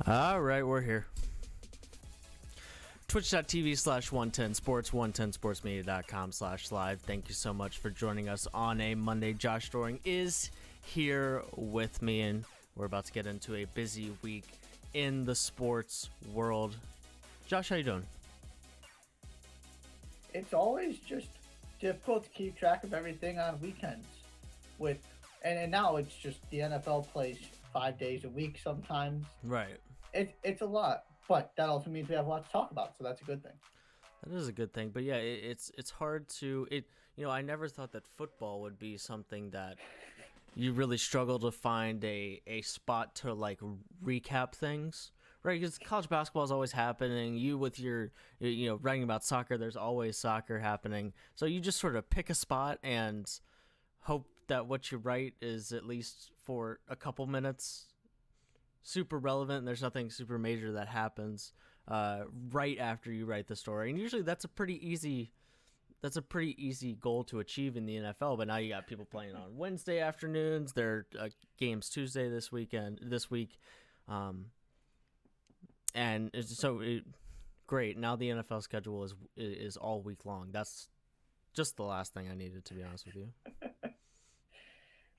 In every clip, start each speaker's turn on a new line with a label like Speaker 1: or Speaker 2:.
Speaker 1: All right, we're here. Twitch.tv/110sports, 110sportsmedia.com/live. Thank you so much for joining us on a Monday. Josh Doring is here with me, and we're about to get into a busy week in the sports world. Josh, how you doing?
Speaker 2: It's always just difficult to keep track of everything on weekends. And now it's just the NFL plays 5 days a week sometimes.
Speaker 1: Right.
Speaker 2: It's a lot, but that also means we have a lot to talk about, so that's a good thing.
Speaker 1: That is a good thing, but yeah, it's hard to I never thought that football would be something that you really struggle to find a spot to like recap things, right? Because college basketball is always happening. You with your writing about soccer, there's always soccer happening. So you just sort of pick a spot and hope that what you write is at least for a couple minutes super relevant, and there's nothing super major that happens right after you write the story. And usually that's a pretty easy goal to achieve in the NFL. But now you got people playing on Wednesday afternoons. There are games Tuesday this week, and great. Now the NFL schedule is all week long. That's just the last thing I needed, to be honest with you.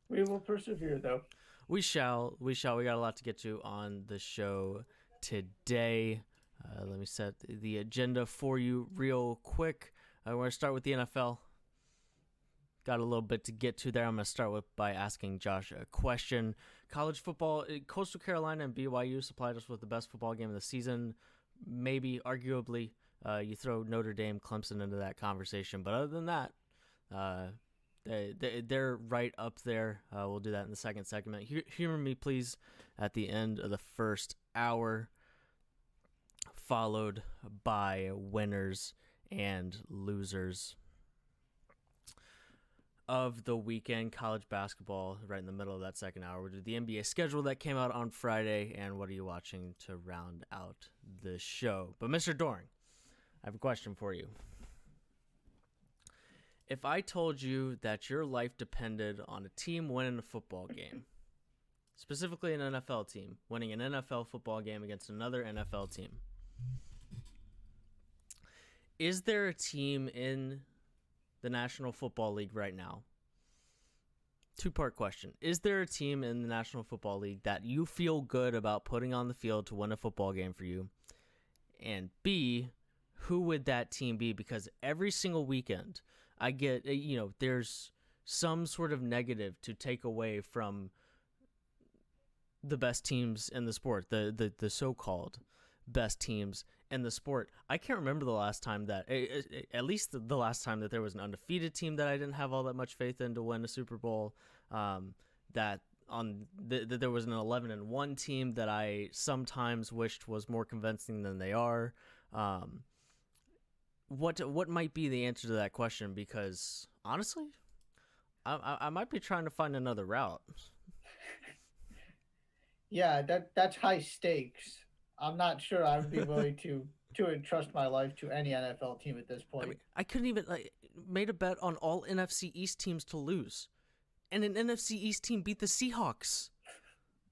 Speaker 2: We will persevere, though.
Speaker 1: We shall. We got a lot to get to on the show today. Let me set the agenda for you real quick. We're going to start with the NFL. Got a little bit to get to there. I'm going to start by asking Josh a question. College football, Coastal Carolina and BYU supplied us with the best football game of the season. Maybe, arguably, you throw Notre Dame, Clemson into that conversation. But other than that, they're right up there. We'll do that in the second segment. Humor me, please, at the end of the first hour, followed by winners and losers of the weekend. College basketball right in the middle of that second hour. We'll do the NBA schedule that came out on Friday, and what are you watching to round out the show. But Mr. Doring, I have a question for you. If I told you that your life depended on a team winning a football game, specifically an NFL team winning an NFL football game against another NFL team, is there a team in the National Football League right now? Two-part question. Is there a team in the National Football League that you feel good about putting on the field to win a football game for you? And B, who would that team be? Because every single weekend I get, there's some sort of negative to take away from the best teams in the sport, the so-called best teams in the sport. I can't remember the last time that, at least the last time that there was an undefeated team that I didn't have all that much faith in to win a Super Bowl, that there was an 11-1 team that I sometimes wished was more convincing than they are. What might be the answer to that question? Because honestly, I might be trying to find another route.
Speaker 2: Yeah, that's high stakes. I'm not sure I would be willing to entrust my life to any NFL team at this point.
Speaker 1: I mean, I couldn't even made a bet on all NFC East teams to lose, and an NFC East team beat the Seahawks.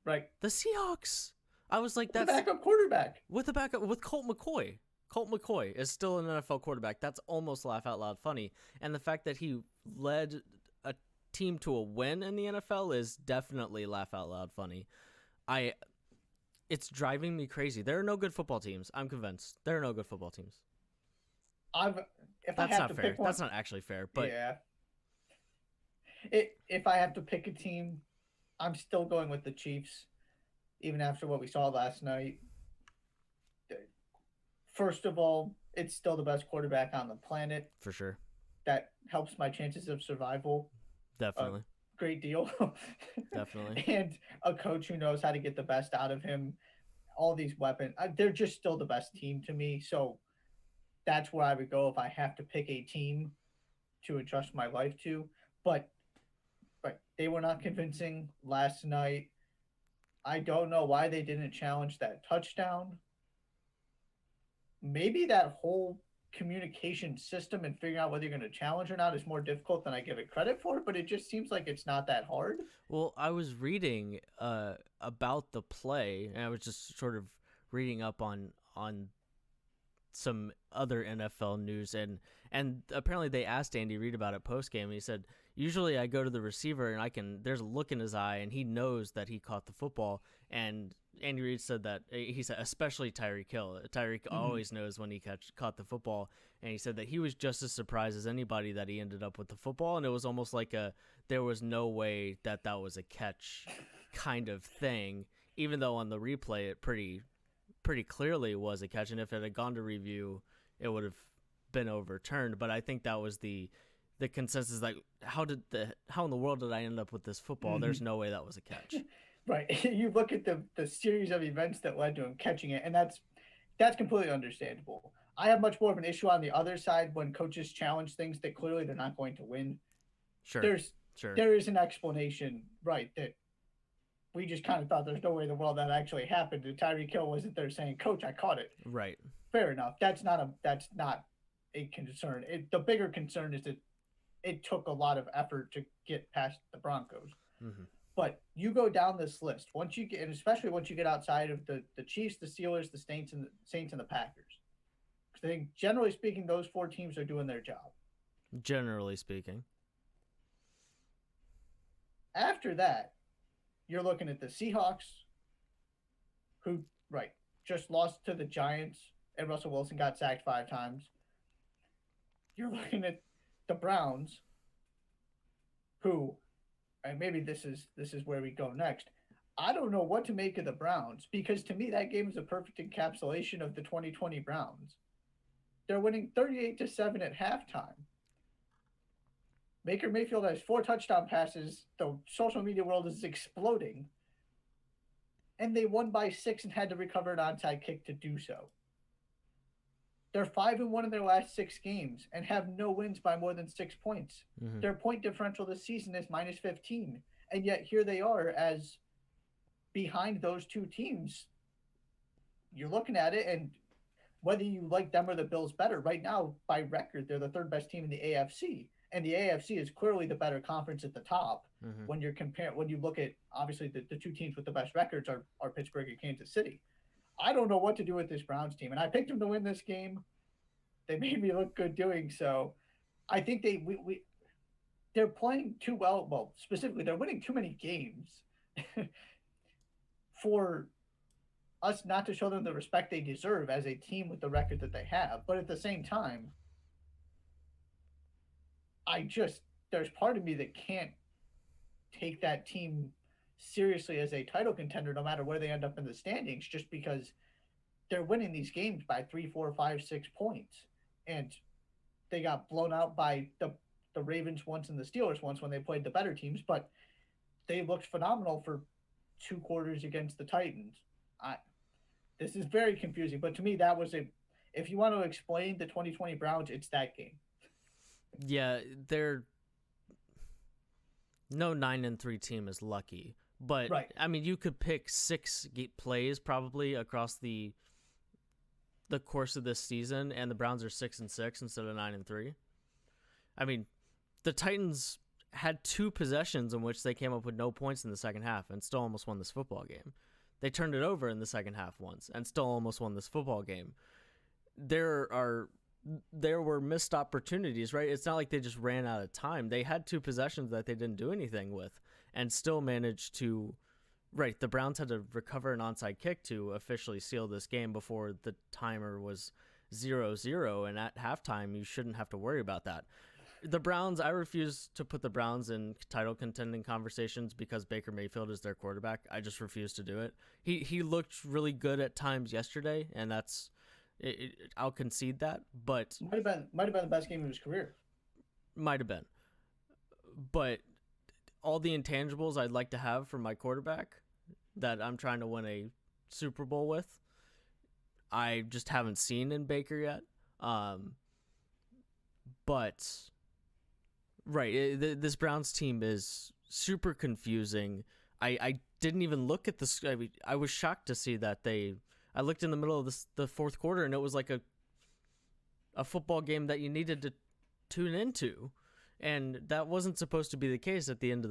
Speaker 2: Right.
Speaker 1: The Seahawks. I was like, that's
Speaker 2: a backup quarterback
Speaker 1: with Colt McCoy. Colt McCoy is still an NFL quarterback. That's almost laugh out loud funny. And the fact that he led a team to a win in the NFL is definitely laugh out loud funny. It's driving me crazy. There are no good football teams. I'm convinced. There are no good football teams.
Speaker 2: That's
Speaker 1: not fair. That's not actually fair. But
Speaker 2: yeah. If I have to pick a team, I'm still going with the Chiefs, even after what we saw last night. First of all, it's still the best quarterback on the planet.
Speaker 1: For sure.
Speaker 2: That helps my chances of survival.
Speaker 1: Definitely.
Speaker 2: Great deal.
Speaker 1: Definitely.
Speaker 2: And a coach who knows how to get the best out of him. All these weapons. They're just still the best team to me. So that's where I would go if I have to pick a team to entrust my life to. But they were not convincing last night. I don't know why they didn't challenge that touchdown. Maybe that whole communication system and figuring out whether you're going to challenge or not is more difficult than I give it credit for, but it just seems like it's not that hard.
Speaker 1: Well, I was reading about the play, and I was just sort of reading up on some other NFL news, and apparently they asked Andy Reid about it post game, and he said, usually I go to the receiver and there's a look in his eye and he knows that he caught the football. And Andy Reid said that, he said, especially Tyreek Hill. Tyreek always knows when he caught the football, and he said that he was just as surprised as anybody that he ended up with the football, and it was almost like there was no way that was a catch kind of thing, even though on the replay it pretty clearly was a catch, and if it had gone to review, it would have been overturned. But I think that was the consensus, like, how in the world did I end up with this football? There's no way that was a catch.
Speaker 2: Right. You look at the series of events that led to him catching it, and that's completely understandable. I have much more of an issue on the other side when coaches challenge things that clearly they're not going to win.
Speaker 1: Sure.
Speaker 2: There is an explanation, right, that we just kind of thought there's no way in the world that actually happened. And Tyreek Hill wasn't there saying, "Coach, I caught it."
Speaker 1: Right.
Speaker 2: Fair enough. That's not a concern. The bigger concern is that it took a lot of effort to get past the Broncos.
Speaker 1: Mm-hmm.
Speaker 2: But you go down this list once you get, and especially once you get outside of the Chiefs, the Steelers, the Saints, and the Packers. Because I think generally speaking, those four teams are doing their job.
Speaker 1: Generally speaking.
Speaker 2: After that, you're looking at the Seahawks, who, just lost to the Giants, and Russell Wilson got sacked 5 times. You're looking at the Browns, who, and maybe this is where we go next. I don't know what to make of the Browns, because to me that game is a perfect encapsulation of the 2020 Browns. They're winning 38-7 at halftime. Baker Mayfield has 4 touchdown passes. The social media world is exploding. And they won by 6 and had to recover an onside kick to do so. They're 5-1 in their last 6 games and have no wins by more than 6 points. Mm-hmm. Their point differential this season is -15. And yet here they are as behind those 2 teams. You're looking at it, and whether you like them or the Bills better, right now, by record, they're the 3rd best team in the AFC. And the AFC is clearly the better conference at the top. Mm-hmm. When you look at, obviously, the 2 teams with the best records are Pittsburgh and Kansas City. I don't know what to do with this Browns team, and I picked them to win this game. They made me look good doing so. I think they're playing too well. Well, specifically, they're winning too many games for us not to show them the respect they deserve as a team with the record that they have. But at the same time, there's part of me that can't take that team seriously as a title contender, no matter where they end up in the standings, just because they're winning these games by 3, 4, 5, 6 points. And they got blown out by the Ravens once and the Steelers once when they played the better teams, but they looked phenomenal for 2 quarters against the Titans. This is very confusing, but to me, that was if you want to explain the 2020 Browns, it's that game.
Speaker 1: Yeah, no 9-3 team is lucky, but right. I mean, you could pick 6 plays probably across the course of this season, and the Browns are 6-6 instead of 9-3. I mean, the Titans had 2 possessions in which they came up with no points in the second half and still almost won this football game. They turned it over in the second half once and still almost won this football game. There were missed opportunities, right? It's not like they just ran out of time. They had 2 possessions that they didn't do anything with and still managed to, right, the Browns had to recover an onside kick to officially seal this game before the timer was 0-0, and at halftime, you shouldn't have to worry about that. The Browns, I refuse to put the Browns in title contending conversations because Baker Mayfield is their quarterback. I just refuse to do it. He looked really good at times yesterday, and that's I'll concede that, but
Speaker 2: might have been the best game of his career.
Speaker 1: Might have been, but all the intangibles I'd like to have for my quarterback that I'm trying to win a Super Bowl with, I just haven't seen in Baker yet. But right, this Browns team is super confusing. I didn't even look at this. I was shocked to see that I looked in the middle of the fourth quarter, and it was like a football game that you needed to tune into, and that wasn't supposed to be the case at the end of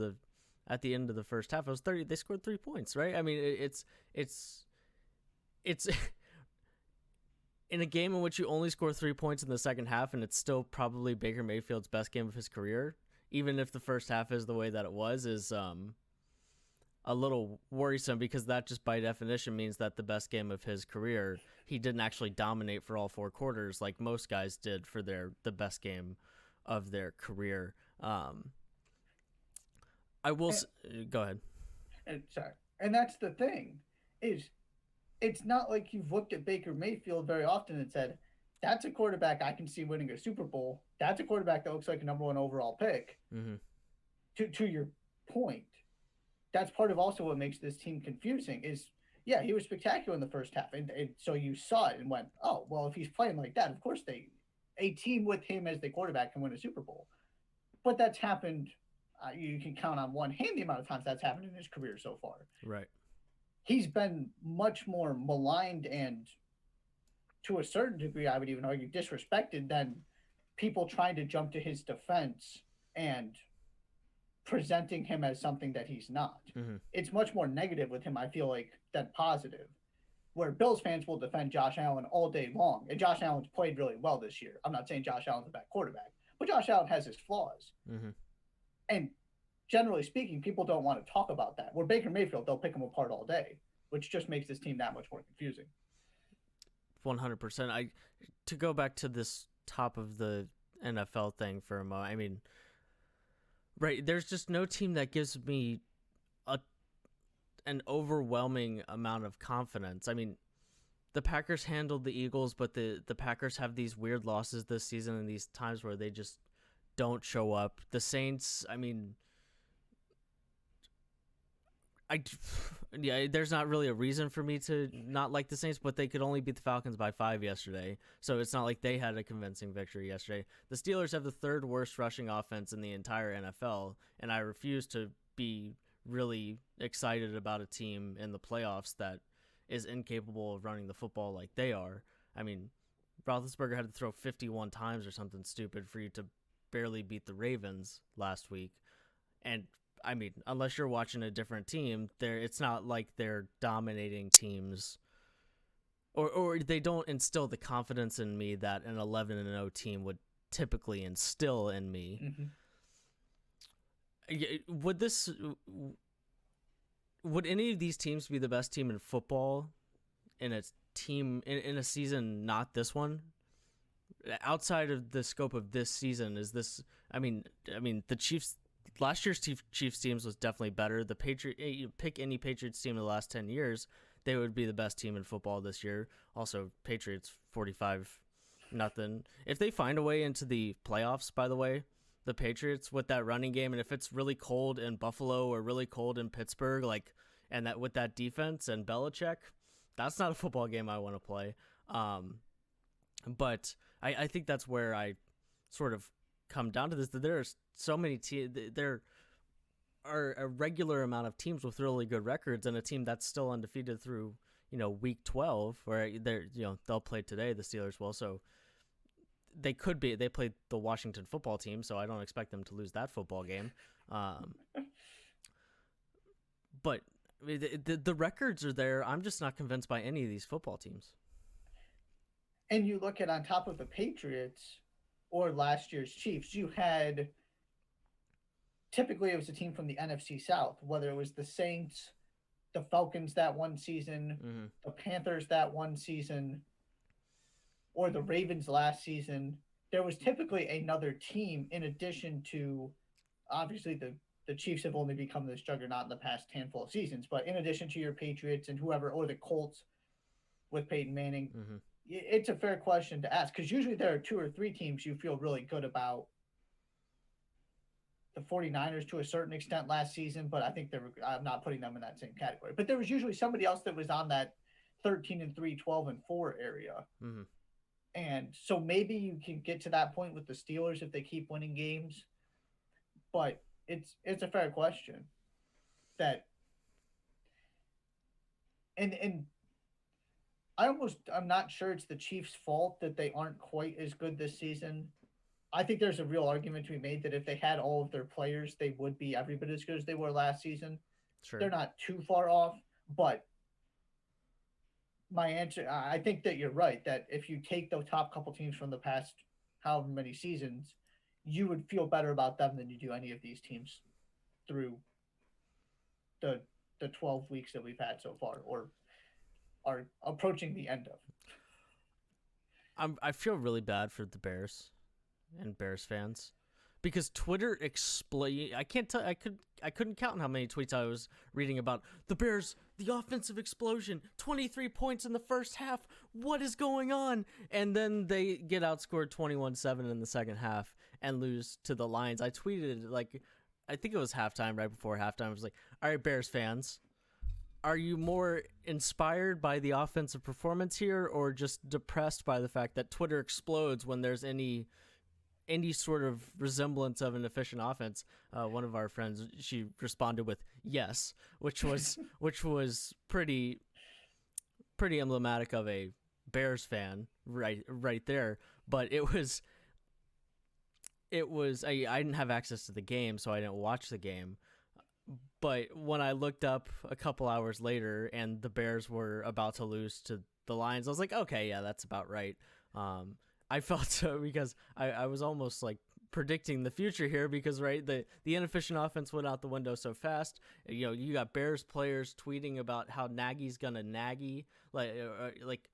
Speaker 1: the first half. It was 30. They scored 3 points, right? I mean, it's it's in a game in which you only score 3 points in the second half, and it's still probably Baker Mayfield's best game of his career, even if the first half is the way that it was, is a little worrisome, because that just by definition means that the best game of his career, he didn't actually dominate for all 4 quarters like most guys did for the best game of their career. I will go ahead.
Speaker 2: Sorry. And that's the thing, is it's not like you've looked at Baker Mayfield very often and said, that's a quarterback I can see winning a Super Bowl. That's a quarterback that looks like a number 1 overall pick.
Speaker 1: Mm-hmm.
Speaker 2: To your point, that's part of also what makes this team confusing is, yeah, he was spectacular in the first half. And so you saw it and went, oh, well, if he's playing like that, of course a team with him as the quarterback can win a Super Bowl. But that's happened. You can count on one hand the amount of times that's happened in his career so far.
Speaker 1: Right.
Speaker 2: He's been much more maligned and, to a certain degree, I would even argue, disrespected than people trying to jump to his defense and presenting him as something that he's not.
Speaker 1: Mm-hmm.
Speaker 2: It's much more negative with him, I feel like, than positive. Where Bills fans will defend Josh Allen all day long. And Josh Allen's played really well this year. I'm not saying Josh Allen's a bad quarterback, but Josh Allen has his flaws.
Speaker 1: Mm-hmm.
Speaker 2: And generally speaking, people don't want to talk about that. Where Baker Mayfield, they'll pick him apart all day, which just makes this team that much more confusing.
Speaker 1: 100%. To go back to this top of the NFL thing for a moment, I mean, right, there's just no team that gives me an overwhelming amount of confidence. I mean, the Packers handled the Eagles, but the Packers have these weird losses this season and these times where they just don't show up. The Saints, I mean, there's not really a reason for me to not like the Saints, but they could only beat the Falcons by 5 yesterday, so it's not like they had a convincing victory yesterday. The Steelers have the 3rd worst rushing offense in the entire NFL, and I refuse to be really excited about a team in the playoffs that is incapable of running the football like they are. I mean, Roethlisberger had to throw 51 times or something stupid for you to barely beat the Ravens last week, and I mean, unless you're watching a different team, it's not like they're dominating teams, or they don't instill the confidence in me that an 11-0 team would typically instill in me.
Speaker 2: Mm-hmm.
Speaker 1: Would any of these teams be the best team in football in a season not this one? Outside of the scope of this season, is this? I mean, the Chiefs. Last year's Chiefs teams was definitely better. You pick any Patriots team in the last 10 years, they would be the best team in football this year. Also, Patriots 45-0. If they find a way into the playoffs, by the way, the Patriots with that running game, and if it's really cold in Buffalo or really cold in Pittsburgh, and that with that defense and Belichick, that's not a football game I want to play. But I think that's where I sort of come down to this, that there are so many there are a regular amount of teams with really good records, and a team that's still undefeated through week 12, where they'll play today, the Steelers will, so they played the Washington football team, so I don't expect them to lose that football game. But the records are there. I'm just not convinced by any of these football teams.
Speaker 2: And you look at, on top of the Patriots or last year's Chiefs, you had, typically it was a team from the NFC South, whether it was the Saints, the Falcons that one season,
Speaker 1: Mm-hmm.
Speaker 2: the Panthers that one season, or the Ravens last season. There was typically another team in addition to, obviously the Chiefs have only become this juggernaut in the past handful of seasons, but in addition to your Patriots and whoever, or the Colts with Peyton Manning,
Speaker 1: Mm-hmm.
Speaker 2: It's a fair question to ask, because usually there are 2 or 3 teams you feel really good about. The 49ers to a certain extent last season, but I think I'm not putting them in that same category. But there was usually somebody else that was on that 13-3, 12-4 area.
Speaker 1: Mm-hmm.
Speaker 2: And so maybe you can get to that point with the Steelers if they keep winning games. But it's a fair question. That and I'm not sure it's the Chiefs' fault that they aren't quite as good this season. I think there's a real argument to be made that if they had all of their players, they would be every bit as good as they were last season.
Speaker 1: Sure.
Speaker 2: They're not too far off, but my answer, I think that you're right. That if you take the top couple teams from the past however many seasons, you would feel better about them than you do any of these teams through the 12 weeks that we've had so far, or are approaching the end of.
Speaker 1: I feel really bad for the Bears and Bears fans because Twitter explode. I can't tell. I couldn't count how many tweets I was reading about the Bears, the offensive explosion, 23 points in the first half. What is going on? And then they get outscored 21-7 in the second half and lose to the Lions. I tweeted like, I think it was halftime, right before halftime. I was like, all right, Bears fans, are you more inspired by the offensive performance here or just depressed by the fact that Twitter explodes when there's any sort of resemblance of an efficient offense? One of our friends, she responded with yes, which was pretty emblematic of a Bears fan right there. But it was I didn't have access to the game, so I didn't watch the game. But when I looked up a couple hours later and the Bears were about to lose to the Lions, I was like, okay, yeah, that's about right. I felt so because I was almost like predicting the future here because, right, the inefficient offense went out the window so fast. You know, you got Bears players tweeting about how Nagy's going to Nagy, like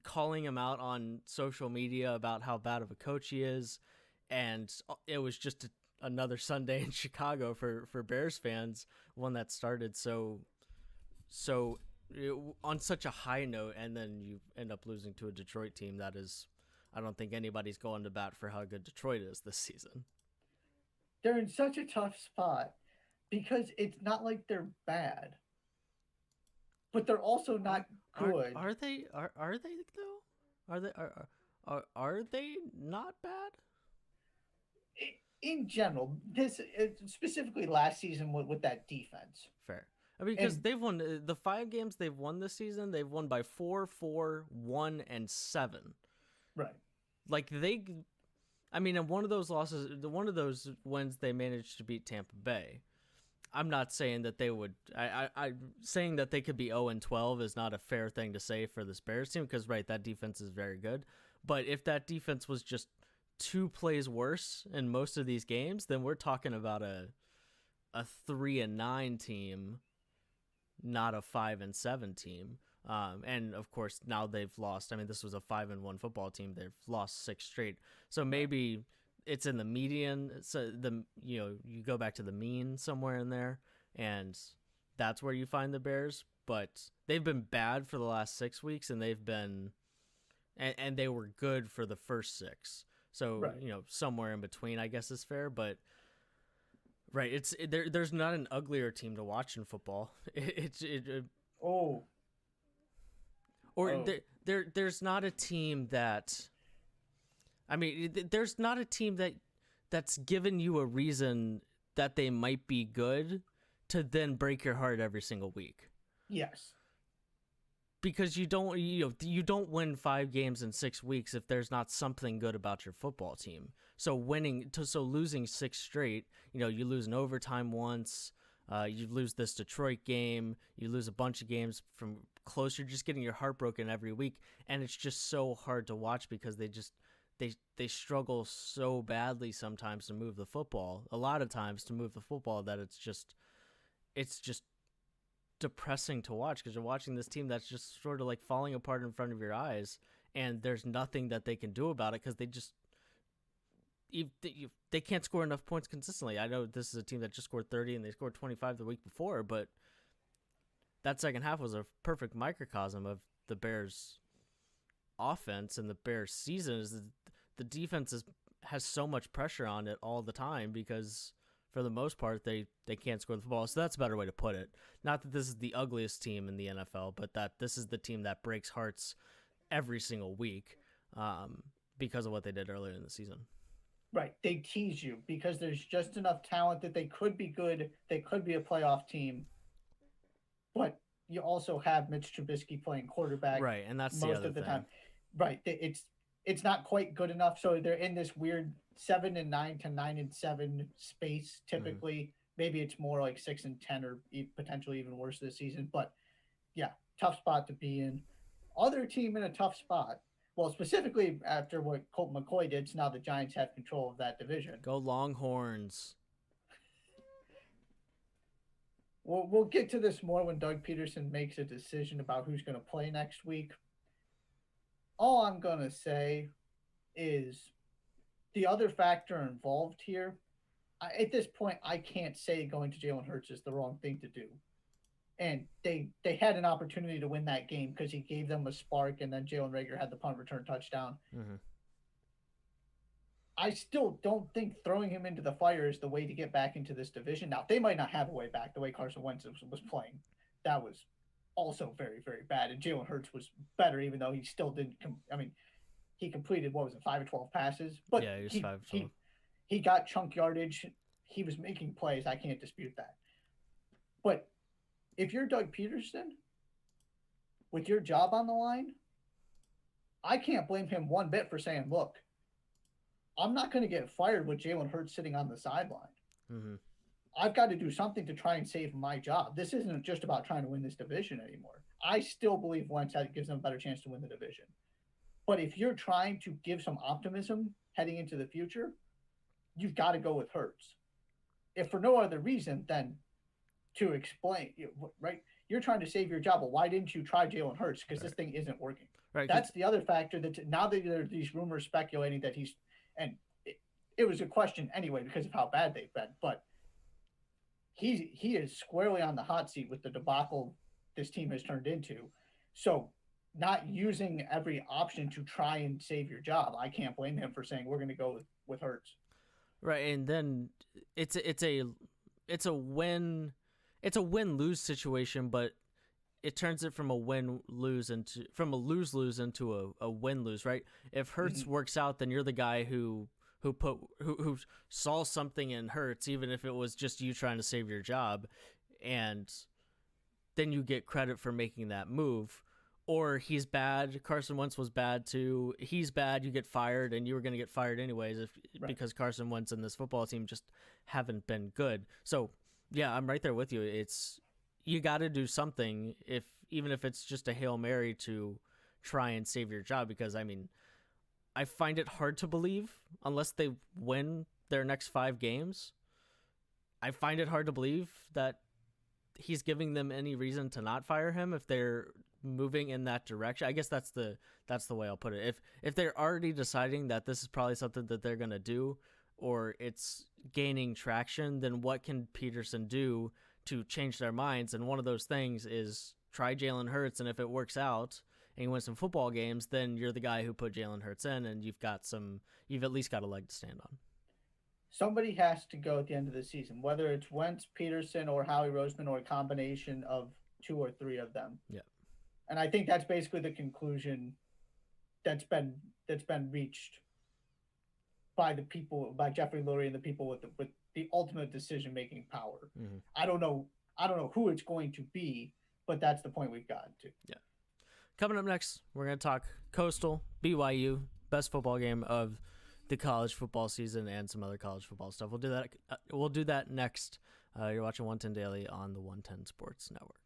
Speaker 1: calling him out on social media about how bad of a coach he is. And it was just another Sunday in Chicago for Bears fans, one that started so on such a high note, and then you end up losing to a Detroit team that is, I don't think anybody's going to bat for how good Detroit is this season.
Speaker 2: They're in such a tough spot because it's not like they're bad, but they're also not good.
Speaker 1: Are they though? Are they not bad?
Speaker 2: In general, this specifically last season with that defense.
Speaker 1: Fair. I mean, because they've won the 5 games they've won this season. They've won by 4, 1, and 7.
Speaker 2: Right.
Speaker 1: Like I mean, in one of those wins, they managed to beat Tampa Bay. I'm not saying that they would. I'm saying that they could be 0-12 is not a fair thing to say for this Bears team because, right, that defense is very good. But if that defense was just 2 plays worse in most of these games, then we're talking about a 3-9 team, not a 5-7 team. And of course now they've lost. I mean, this was a 5-1 football team. They've lost 6 straight. So maybe it's in the median. So you go back to the mean somewhere in there, and that's where you find the Bears. But they've been bad for the last 6 weeks, and they've been, and they were good for the first 6. So, right, somewhere in between, I guess, is fair. But, right, there's not an uglier team to watch in football. There's not a team that, I mean, there's not a team that's given you a reason that they might be good to then break your heart every single week.
Speaker 2: Yes.
Speaker 1: Because you don't win 5 games in 6 weeks if there's not something good about your football team. So losing 6 straight, you lose in overtime once, you lose this Detroit game, you lose a bunch of games from close. You're just getting your heart broken every week, and it's just so hard to watch because they struggle so badly sometimes to move the football. A lot of times to move the football that it's just depressing to watch because you're watching this team that's just sort of like falling apart in front of your eyes, and there's nothing that they can do about it because they can't score enough points consistently. I know this is a team that just scored 30 and they scored 25 the week before, but that second half was a perfect microcosm of the Bears' offense and the Bears' season. Is the defense has so much pressure on it all the time because for the most part, they can't score the football. So that's a better way to put it. Not that this is the ugliest team in the NFL, but that this is the team that breaks hearts every single week because of what they did earlier in the season.
Speaker 2: Right. They tease you because there's just enough talent that they could be good. They could be a playoff team. But you also have Mitch Trubisky playing quarterback.
Speaker 1: Right, and that's
Speaker 2: most of the time. Right. It's not quite good enough. So they're in this weird 7-9 to 9-7 space. Typically, maybe it's more like 6-10 or potentially even worse this season. But yeah, tough spot to be in. other team in a tough spot. Well, specifically after what Colt McCoy did, so now the Giants have control of that division.
Speaker 1: Go Longhorns.
Speaker 2: We'll get to this more when Doug Peterson makes a decision about who's going to play next week. All I'm going to say is the other factor involved here. At this point, I can't say going to Jalen Hurts is the wrong thing to do. And they had an opportunity to win that game because he gave them a spark, and then Jalen Reagor had the punt return touchdown.
Speaker 1: Mm-hmm.
Speaker 2: I still don't think throwing him into the fire is the way to get back into this division. Now, they might not have a way back the way Carson Wentz was playing. That was also very, very bad. And Jalen Hurts was better, even though he still didn't he completed, 5 of 12 passes? But
Speaker 1: yeah, he was 5 of 12.
Speaker 2: He got chunk yardage. He was making plays. I can't dispute that. But if you're Doug Peterson, with your job on the line, I can't blame him one bit for saying, look, I'm not going to get fired with Jalen Hurts sitting on the sideline.
Speaker 1: Mm-hmm.
Speaker 2: I've got to do something to try and save my job. This isn't just about trying to win this division anymore. I still believe Wentz gives them a better chance to win the division. But if you're trying to give some optimism heading into the future, you've got to go with Hurts. If for no other reason than to explain, right? You're trying to save your job. Well, why didn't you try Jalen Hurts? Because this thing isn't working.
Speaker 1: Right.
Speaker 2: That's the other factor that now that there are these rumors speculating that he's, and it was a question anyway because of how bad they've been, but he is squarely on the hot seat with the debacle this team has turned into. So not using every option to try and save your job, I can't blame him for saying we're going to go with Hurts.
Speaker 1: Right, and then it's a win-lose situation, but it turns it from a win-lose into a win-lose, right? If Hurts works out, then you're the guy who saw something in Hurts, even if it was just you trying to save your job, and then you get credit for making that move. Or he's bad. Carson Wentz was bad too. He's bad. You get fired, and you were going to get fired anyways because Carson Wentz and this football team just haven't been good. So yeah, I'm right there with you. You got to do something, even if it's just a Hail Mary to try and save your job. Because I find it hard to believe unless they win their next 5 games. I find it hard to believe that he's giving them any reason to not fire him if they're moving in that direction. I guess that's the way I'll put it. If they're already deciding that this is probably something that they're going to do, or it's gaining traction, then what can Peterson do to change their minds? And one of those things is try Jalen Hurts, and if it works out and you win some football games, then you're the guy who put Jalen Hurts in, and you've at least got a leg to stand on.
Speaker 2: Somebody has to go at the end of the season, whether it's Wentz, Peterson, or Howie Roseman, or a combination of 2 or 3 of them.
Speaker 1: Yeah.
Speaker 2: And I think that's basically the conclusion that's been reached by the people, by Jeffrey Lurie and the people with the ultimate decision-making power.
Speaker 1: Mm-hmm.
Speaker 2: I don't know who it's going to be, but that's the point we've gotten to.
Speaker 1: Yeah. Coming up next, we're going to talk Coastal, BYU, best football game of the college football season, and some other college football stuff. We'll do that next. You're watching 110 Daily on the 110 Sports Network.